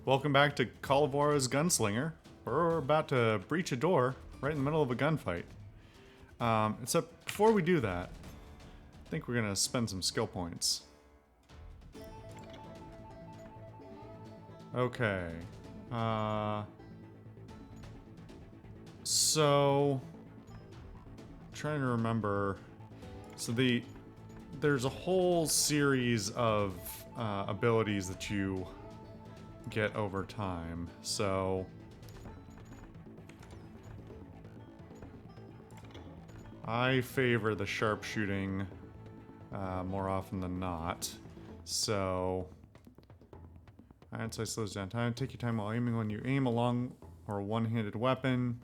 Welcome back to Call of Juarez Gunslinger. We're about to breach a door right in the middle of a gunfight. Except before we do that, I think we're gonna spend some skill points. Okay. So trying to remember. So there's a whole series of abilities that you get over time. So I favor the sharpshooting more often than not. So hindsight slows down time. Take your time while aiming. When you aim a long or one-handed weapon,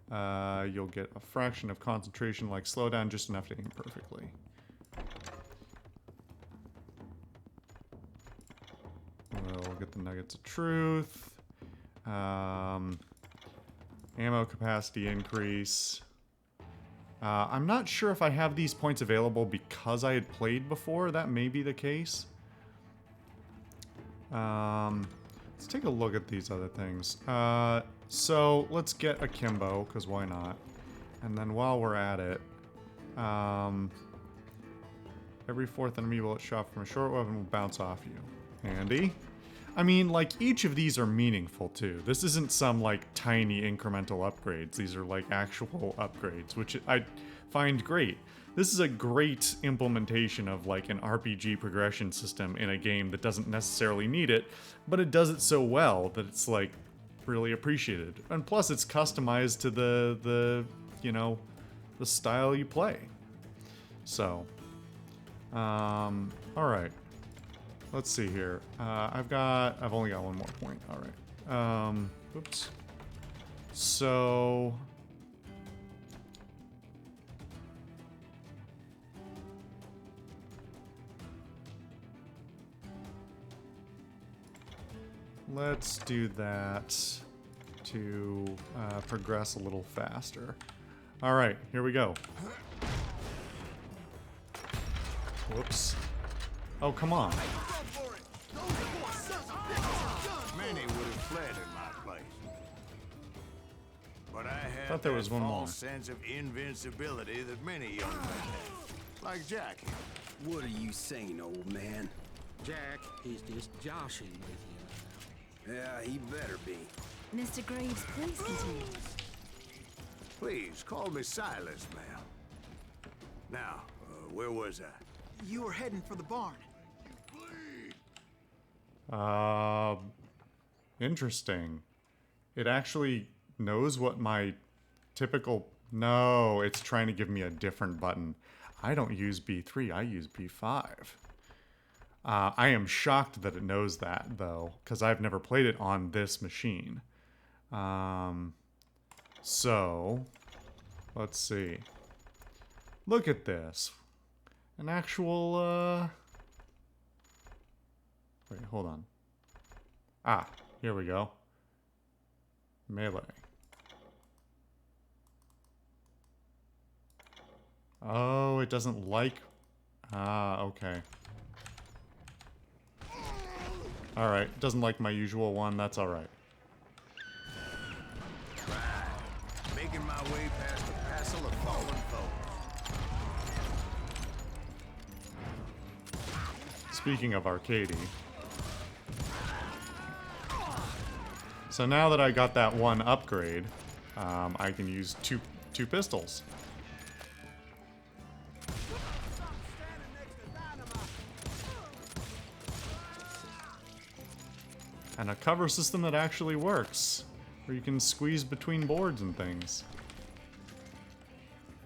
you'll get a fraction of concentration, like slow down just enough to aim perfectly. We'll get the nuggets of truth. Ammo capacity increase. I'm not sure if I have these points available because I had played before. That may be the case. Let's take a look at these other things. So let's get akimbo, because why not? And then while we're at it, every fourth enemy bullet shot from a short weapon will bounce off you. Handy. I mean, like, each of these are meaningful, too. This isn't some, like, tiny incremental upgrades. These are, like, actual upgrades, which I find great. This is a great implementation of, like, an RPG progression system in a game that doesn't necessarily need it, but it does it so well that it's, like, really appreciated. And plus, it's customized to the you know, the style you play. So, alright. Let's see here. I've only got one more point. Alright. Oops. So... let's do that to progress a little faster. Alright, here we go. Whoops. Oh, come on. Many would have fled in my place. But I had Thought there was one more. sense of invincibility that many young men have. Like Jack here. What are you saying, old man? Jack is just joshing with you. Yeah, he better be. Mr. Graves, please continue. Please, call me Silas, ma'am. Now, where was I? You were heading for the barn. Interesting. It actually knows what my typical... No, it's trying to give me a different button. I don't use B3, I use B5. I am shocked that it knows that, though, because I've never played it on this machine. So, let's see. Look at this. An actual, wait, hold on. Ah, here we go. Melee. Oh, it doesn't like... Ah, okay. Alright, doesn't like my usual one, that's alright. Making my way past the castle of fallen foes. Speaking of arcadey. So now that I got that one upgrade, I can use two pistols. And a cover system that actually works, where you can squeeze between boards and things.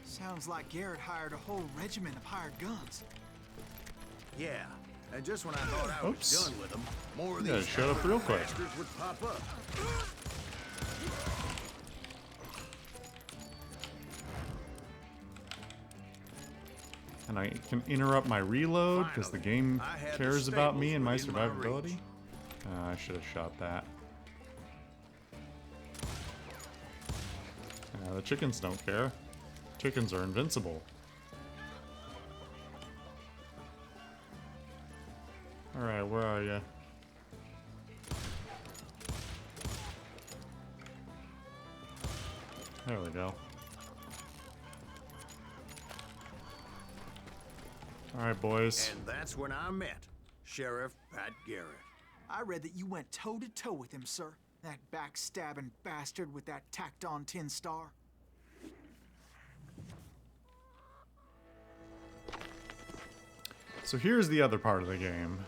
Sounds like Garrett hired a whole regiment of hired guns. Yeah, and just when I thought I was Oops. done with them, more of Yeah, these shut up real quick. bastards would pop up. And I can interrupt my reload because the game I had the cares about me and my stables within my survivability. reach. I should have shot that. The chickens don't care. Chickens are invincible. Alright, where are you? There we go. Alright, boys. And that's when I met Sheriff Pat Garrett. I read that you went toe-to-toe with him, sir. That backstabbing bastard with that tacked-on tin star. So here's the other part of the game.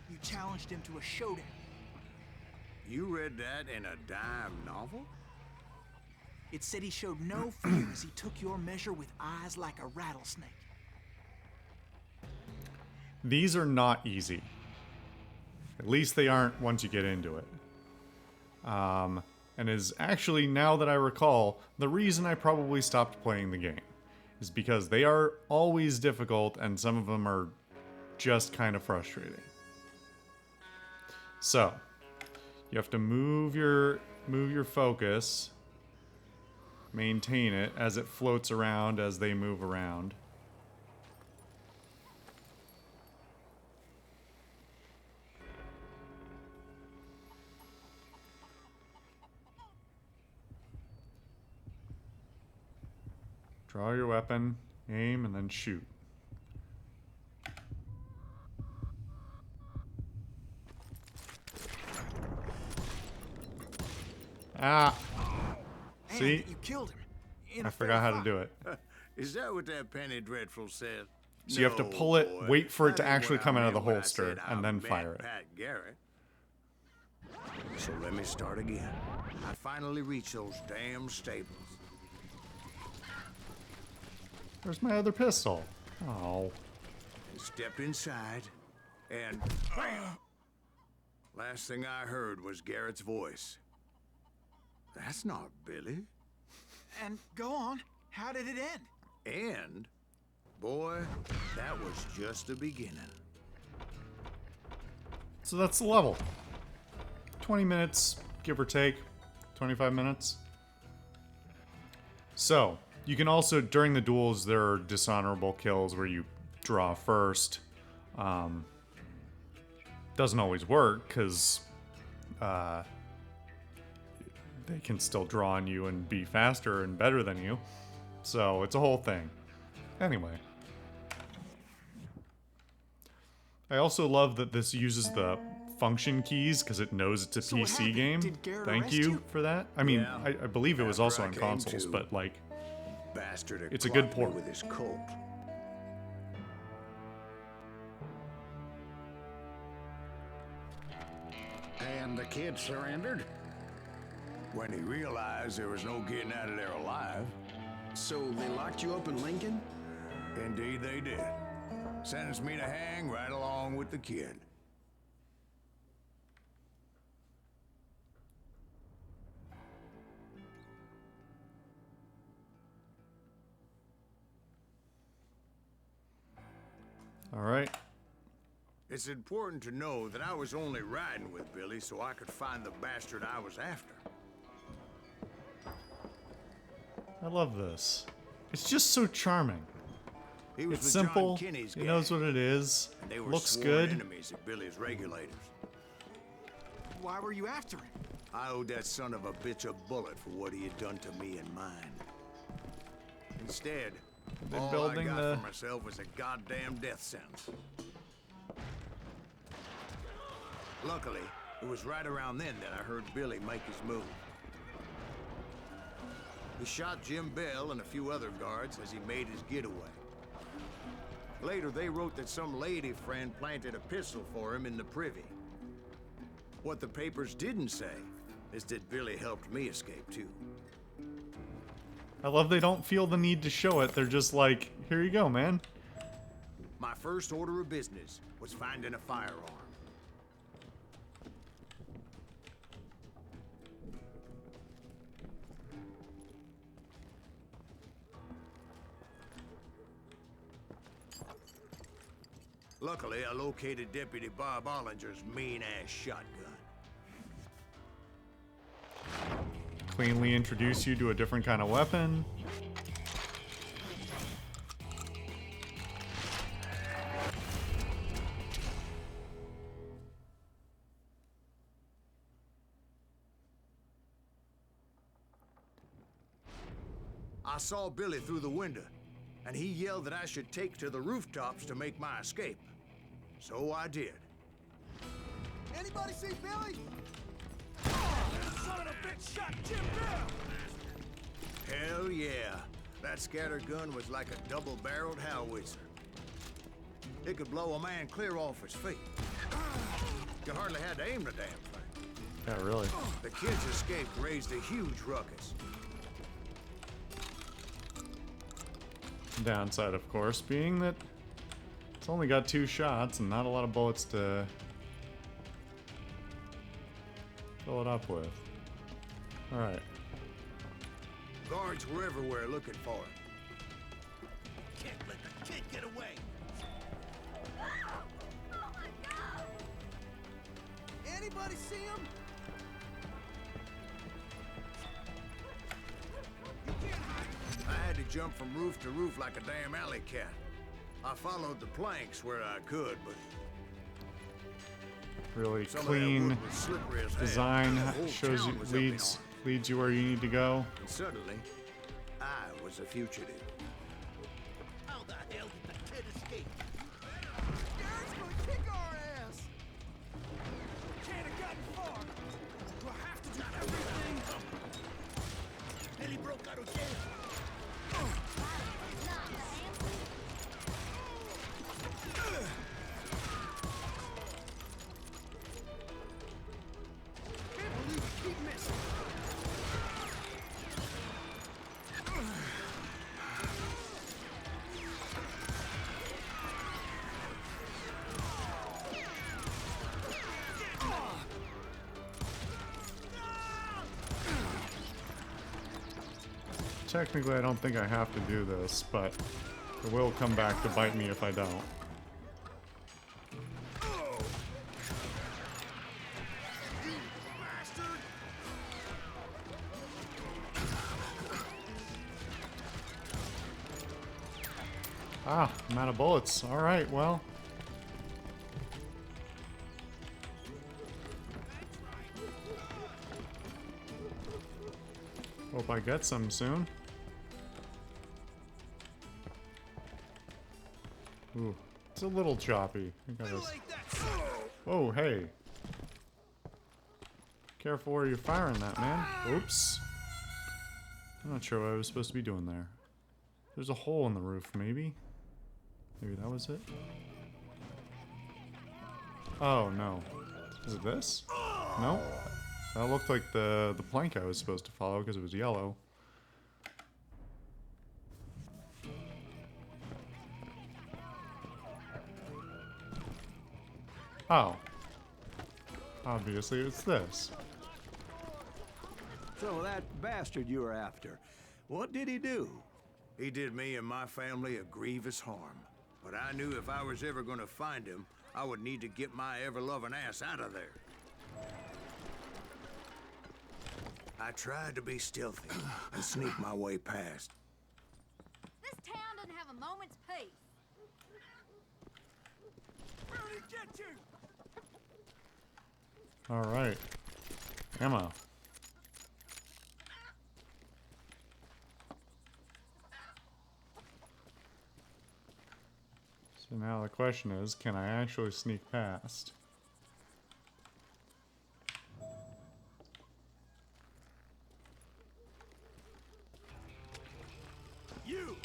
You challenged him to a showdown. You read that in a dime novel? It said he showed no fear as he took your measure with eyes like a rattlesnake. These are not easy. At least they aren't once you get into it. And is actually, now that I recall, the reason I probably stopped playing the game. Is because they are always difficult and some of them are just kind of frustrating. So, you have to move your focus, maintain it as it floats around as they move around. Draw your weapon, aim, and then shoot. Ah! And See? you killed him. In I a fair forgot how to fight. do it. Is that what that Penny Dreadful said? So you have to No, pull it, boy. wait for it to That ain't actually what I come out of the meant when I holster, said I and then met fire it. Pat Garrett. So let me start again. I finally reached those damn stables. Where's my other pistol? Oh. Stepped inside, and bam! Last thing I heard was Garrett's voice. That's not Billy. And go on. How did it end? And, boy, that was just the beginning. So that's the level. 20 minutes, give or take. 25 minutes. So, you can also, during the duels, there are dishonorable kills where you draw first. Doesn't always work, because they can still draw on you and be faster and better than you. So, it's a whole thing. Anyway. I also love that this uses the function keys because it knows it's a So what PC happened? game. Did Garrett Thank arrest you you? for that. I mean, Yeah. I believe it was After also I on came consoles, to. but like, Bastard had It's a good clocked me port. with his Colt. And the kid surrendered? When he realized there was no getting out of there alive, So they locked you up in Lincoln? indeed they did. Sentenced me to hang right along with the kid. all right. It's important to know that I was only riding with Billy so I could find the bastard I was after. I love this. It's just so charming. He was It's with simple. John Kinney's He knows gang, what it is. and they were Looks sworn good. enemies of Billy's regulators. Why were you after him? I owed that son of a bitch a bullet for what he had done to me and mine. Instead, Been all I building got the- for myself was a goddamn death sentence. Luckily, it was right around then that I heard Billy make his move. He shot Jim Bell and a few other guards as he made his getaway. Later, they wrote that some lady friend planted a pistol for him in the privy. What the papers didn't say is that Billy helped me escape too. I love they don't feel the need to show it. They're just like, here you go, man. My first order of business was finding a firearm. Luckily, I located Deputy Bob Ollinger's mean-ass shotgun. cleanly introduce you to a different kind of weapon. I saw Billy through the window, and he yelled that I should take to the rooftops to make my escape. So I did. Anybody see Billy? Oh, son of a bitch shot Jim Bell! Hell yeah. That scatter gun was like a double-barreled howitzer. It could blow a man clear off his feet. You hardly had to aim the damn thing. Yeah, really. The kids' escape raised a huge ruckus. Downside, of course, being that it's only got 2 shots and not a lot of bullets to fill it up with. Alright. Guards were everywhere looking for him. Can't let the kid get away. Anybody see him? I had to jump from roof to roof like a damn alley cat. I followed the planks where I could, but Really some of that clean wood was slippery as hell. design, The whole shows town you, was up in leads you where you need to go. And suddenly, I was a fugitive. How the hell did the kid escape? Garrett's gonna kick our ass! Can't have gotten far. We'll have to do everything. Billy broke out of jail. Can't believe we keep missing. Technically, I don't think I have to do this, but it will come back to bite me if I don't. Ah, I'm out of bullets. Alright, well. Hope I get some soon. Ooh, it's a little choppy. I gotta... Whoa, hey. Careful where you're firing that, man. Oops. I'm not sure what I was supposed to be doing there. There's a hole in the roof, maybe? Maybe that was it? Oh, no. Is it this? No? That looked like the plank I was supposed to follow because it was yellow. Oh. Obviously it's this. So that bastard you were after, what did he do? He did me and my family a grievous harm. But I knew if I was ever gonna find him, I would need to get my ever-loving ass out of there. I tried to be stealthy and sneak my way past. This town doesn't have a moment's peace. Where did he get you? Alright. Ammo. So now the question is, can I actually sneak past? You!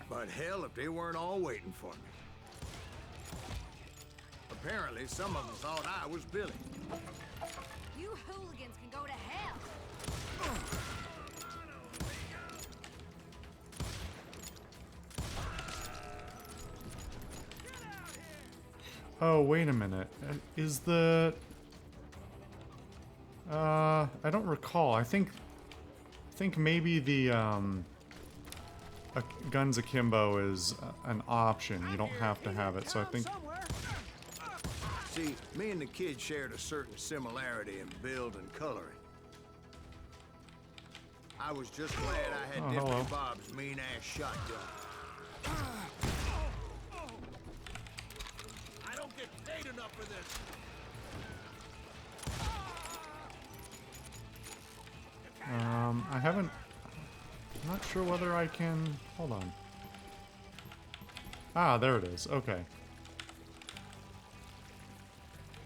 But hell, if they weren't all waiting for me. Apparently, some of them thought I was Billy. You hooligans can go to hell. Oh, wait a minute. Is the... I don't recall. I think maybe the, Guns Akimbo is an option. You don't have to have it, so I think... See, me and the kid shared a certain similarity in build and coloring. I was just glad I had hello. Deputy Bob's mean-ass shotgun. I don't get paid enough for this. I haven't... I'm not sure whether I can... Hold on. Ah, there it is. Okay.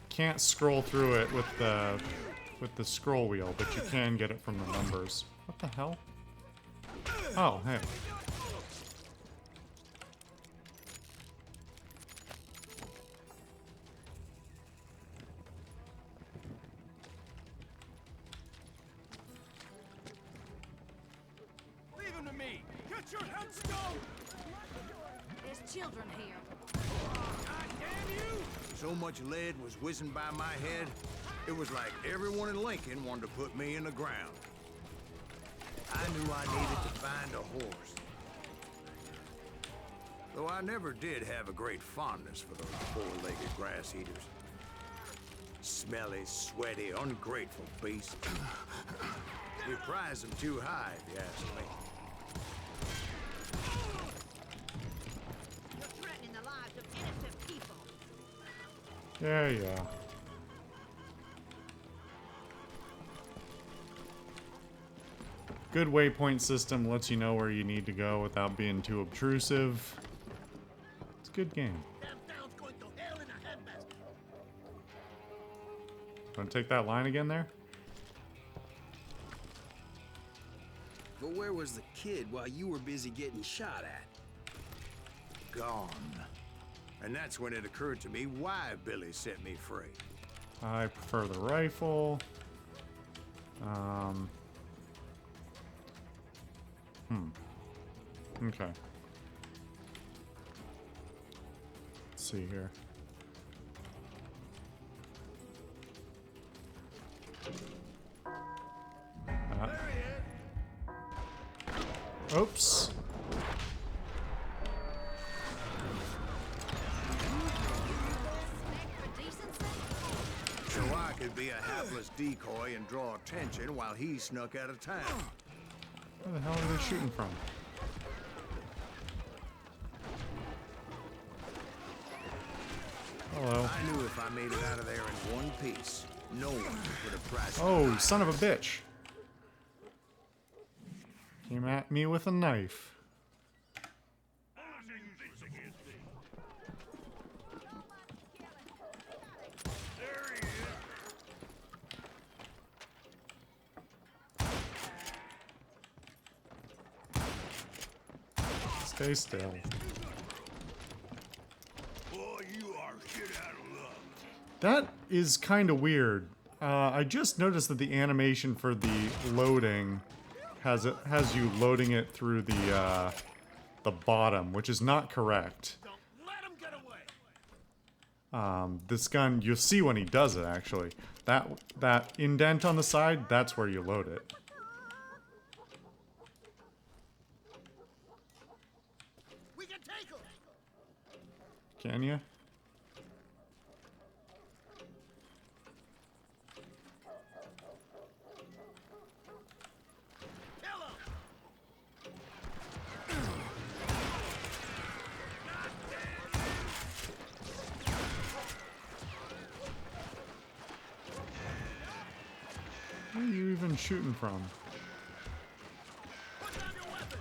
Can't scroll through it with the scroll wheel, but you can get it from the numbers. What the hell? Oh, hey. Leave him to me. Get your headstone. There's children here. God damn you! So much lead was whizzing by my head, it was like everyone in Lincoln wanted to put me in the ground. I knew I needed to find a horse. Though I never did have a great fondness for those four-legged grass eaters. Smelly, sweaty, ungrateful beasts. We prize them too high, if you ask me. You're threatening the lives of innocent people. Yeah, yeah. Good waypoint system lets you know where you need to go without being too obtrusive. It's a good game. Damn town's going to hell in a handbasket. Want to take that line again there? But where was the kid while you were busy getting shot at? Gone. And that's when it occurred to me why Billy set me free. I prefer the rifle. Okay. Let's see here. Oops. So I could be a hapless decoy and draw attention while he snuck out of town. Where the hell are they shooting from? Hello. I knew if I made it out of there in one piece, no one would have priced Oh, me. son of a bitch. Came at me with a knife. Stay still. Boy, you are shit out of luck. That is kind of weird. I just noticed that the animation for the loading has you loading it through the bottom, which is not correct. Don't let him get away. This gun, you'll see when he does it. Actually, that indent on the side, that's where you load it. We can take him. Can you? Kill him. Where are you even shooting from? Put down your weapon.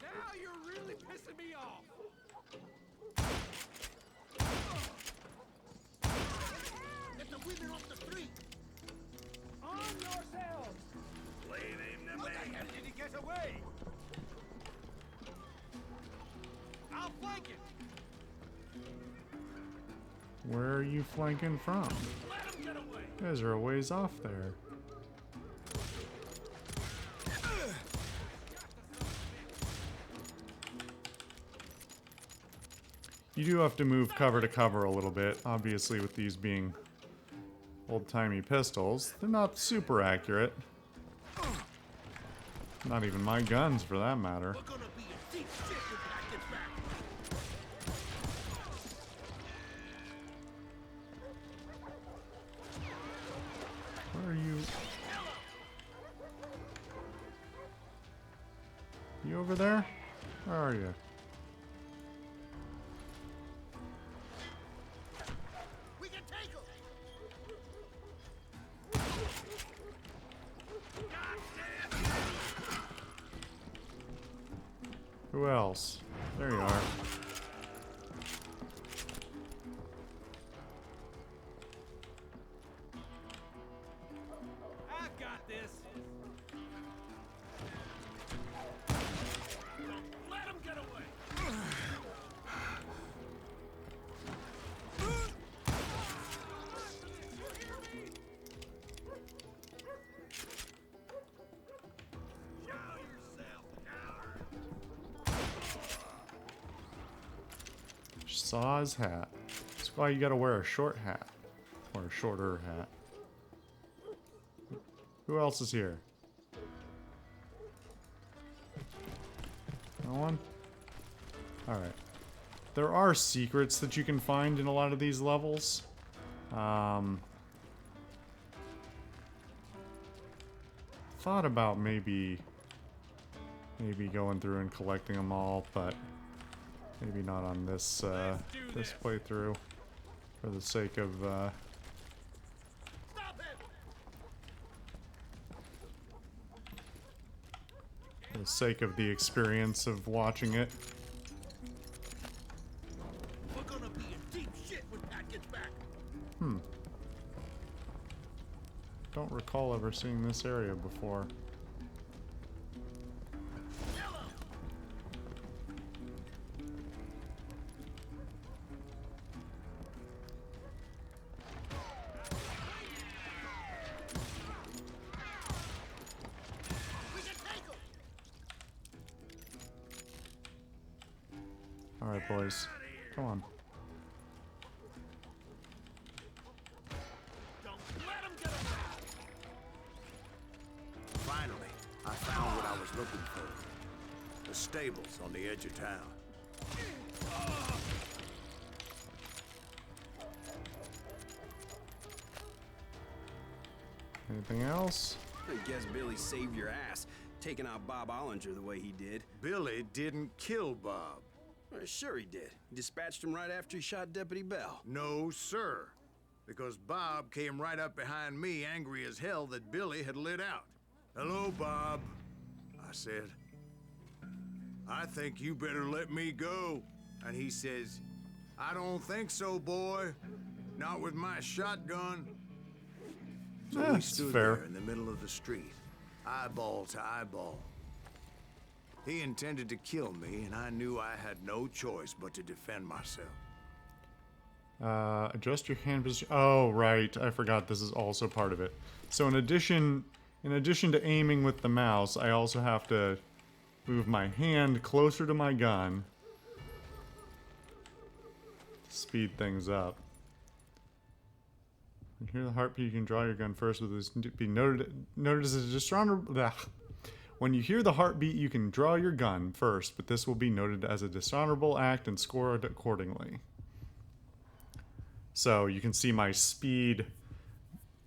Now you're really pissing me off. Get the women off the street. On yourselves. Leave him to What the hell did he get away? I'll flank him. Where are you flanking from? Let him get away. You guys are a ways off there. You do have to move cover to cover a little bit, obviously with these being old-timey pistols. They're not super accurate. Not even my guns, for that matter. We're gonna be in deep shit when I get back. over there? Where are you? We can take 'em. Who else? There you are. I've got this. Let 'em get away. Show yourself, coward. Saw his hat. That's why you gotta wear a short hat. Or a shorter hat. Who else is here? No one? Alright. There are secrets that you can find in a lot of these levels. Thought about maybe going through and collecting them all, but maybe not on this this playthrough for the sake of Stop him. for the sake of the experience of watching it. We're gonna be in deep shit when Pat gets back. Don't recall ever seeing this area before. We can take 'em. Alright, boys. Come on. Don't let 'em get away. Finally, I found what I was looking for. The stables on the edge of town. Anything else? I guess Billy saved your ass, taking out Bob Ollinger the way he did. Billy didn't kill Bob. Well, sure he did. He dispatched him right after he shot Deputy Bell. No, sir. Because Bob came right up behind me, angry as hell that Billy had lit out. Hello, Bob, I said. I think you better let me go. And he says, I don't think so, boy. Not with my shotgun. So we That's stood fair. there in the middle of the street, eyeball to eyeball. He intended to kill me, and I knew I had no choice but to defend myself. Adjust your hand position. Oh, right. I forgot this is also part of it. So in addition to aiming with the mouse, I also have to move my hand closer to my gun. Speed things up. When you hear the heartbeat, you can draw your gun first with this be noted as a dishonorable. When you hear the heartbeat, you can draw your gun first, but this will be noted as a dishonorable act and scored accordingly. So you can see my speed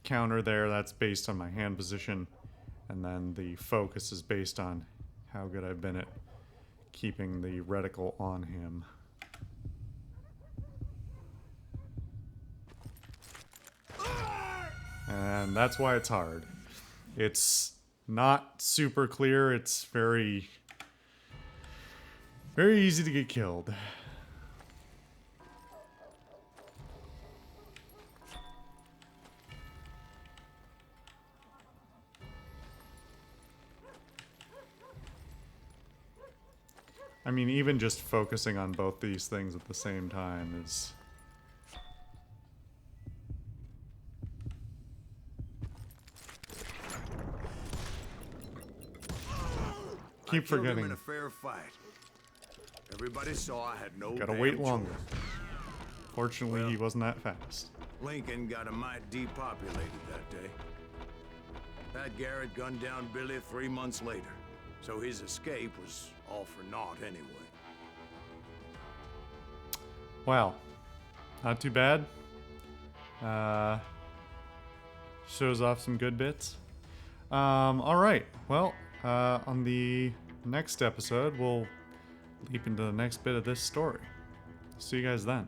counter there. That's based on my hand position, and then the focus is based on how good I've been at keeping the reticle on him. And that's why it's hard. It's not super clear. It's very, very easy to get killed. I mean, even just focusing on both these things at the same time is... Keep I killed him forgetting. in a fair fight. Everybody saw I had no Gotta damn wait choice. longer. Fortunately, Well- he wasn't that fast. Lincoln got a mite depopulated that day. Pat Garrett gunned down Billy 3 months later, so his escape was all for naught anyway. Wow. Not too bad. Shows off some good bits. Alright. Well, on the next episode, we'll leap into the next bit of this story. See you guys then.